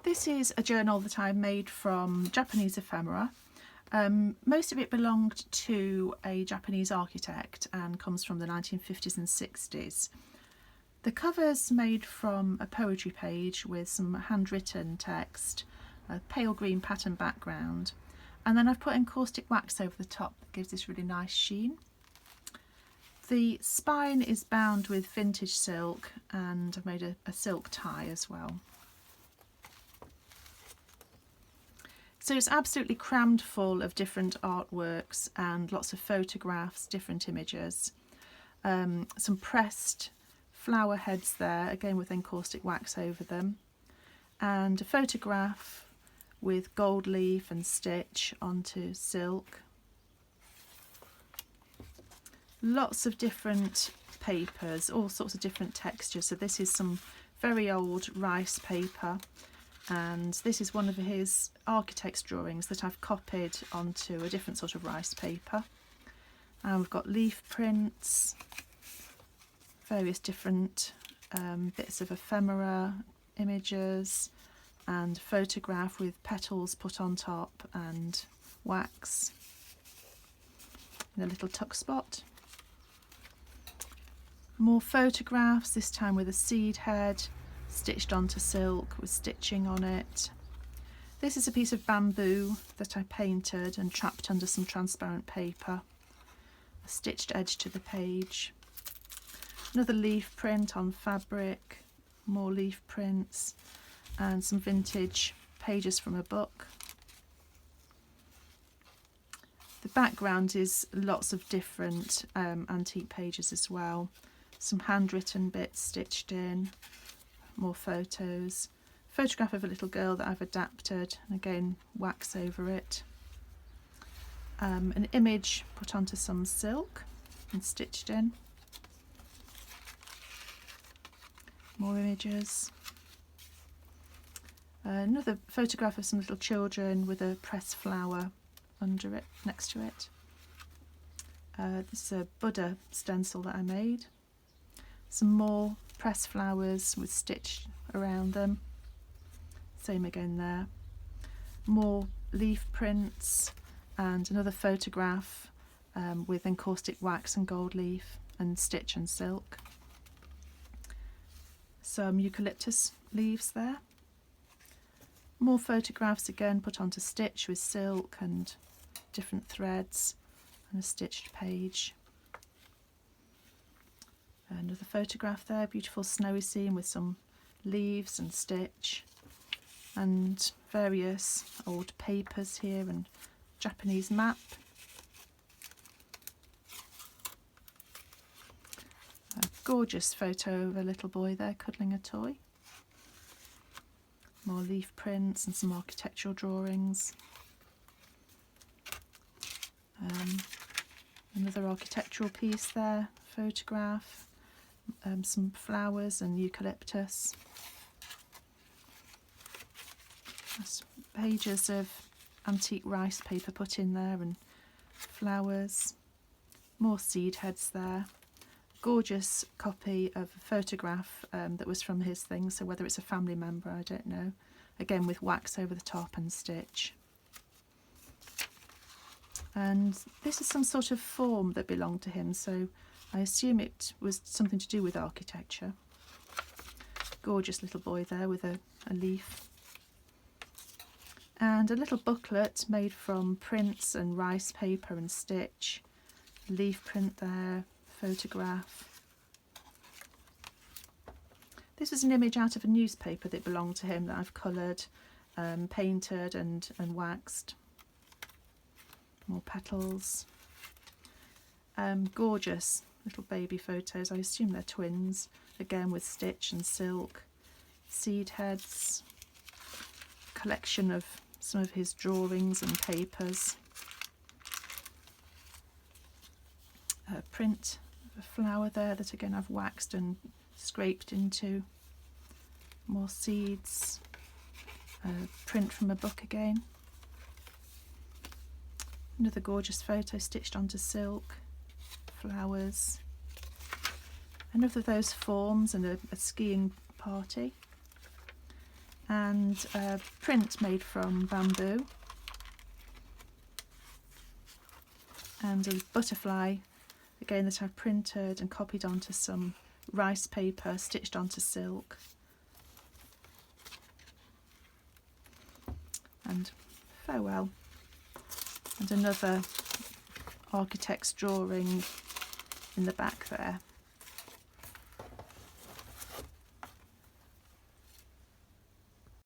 This is a journal that I made from Japanese ephemera. Most of it belonged to a Japanese architect and comes from the 1950s and 60s. The cover's made from a poetry page with some handwritten text, a pale green pattern background, and then I've put encaustic wax over the top that gives this really nice sheen. The spine is bound with vintage silk, and I've made a silk tie as well. So it's absolutely crammed full of different artworks and lots of photographs, different images, some pressed flower heads there, again with encaustic wax over them, and a photograph with gold leaf and stitch onto silk. Lots of different papers, all sorts of different textures. So this is some very old rice paper, and this is one of his architect's drawings that I've copied onto a different sort of rice paper. And we've got leaf prints, various different bits of ephemera, images, and photograph with petals put on top and wax in a little tuck spot. More photographs, this time with a seed head stitched onto silk with stitching on it. This is a piece of bamboo that I painted and trapped under some transparent paper. A stitched edge to the page. Another leaf print on fabric, more leaf prints, and some vintage pages from a book. The background is lots of different antique pages as well. Some handwritten bits stitched in, more photos. Photograph of a little girl that I've adapted, and again wax over it. An image put onto some silk and stitched in. More images. Another photograph of some little children with a pressed flower under it, next to it. This is a Buddha stencil that I made. Some more pressed flowers with stitch around them. Same again there. More leaf prints and another photograph with encaustic wax and gold leaf and stitch and silk. Some eucalyptus leaves there. More photographs again put onto stitch with silk and different threads and a stitched page. Another photograph there, beautiful snowy scene with some leaves and stitch, and various old papers here and Japanese map. A gorgeous photo of a little boy there cuddling a toy. More leaf prints and some architectural drawings. Another architectural piece there, photograph. Some flowers and eucalyptus. There's pages of antique rice paper put in there and flowers. More seed heads there. Gorgeous copy of a photograph that was from his thing, so whether it's a family member I don't know. Again with wax over the top and stitch. And this is some sort of form that belonged to him, so I assume it was something to do with architecture. Gorgeous little boy there with a leaf. And a little booklet made from prints and rice paper and stitch. Leaf print there, photograph. This was an image out of a newspaper that belonged to him that I've coloured, painted and waxed. More petals. Gorgeous little baby photos, I assume they're twins, again with stitch and silk, seed heads, collection of some of his drawings and papers, a print of a flower there that again I've waxed and scraped into, more seeds, a print from a book again, another gorgeous photo stitched onto silk, flowers, another of those forms and a skiing party, and a print made from bamboo, and a butterfly again that I've printed and copied onto some rice paper, stitched onto silk, and farewell, and another architect's drawing in the back there.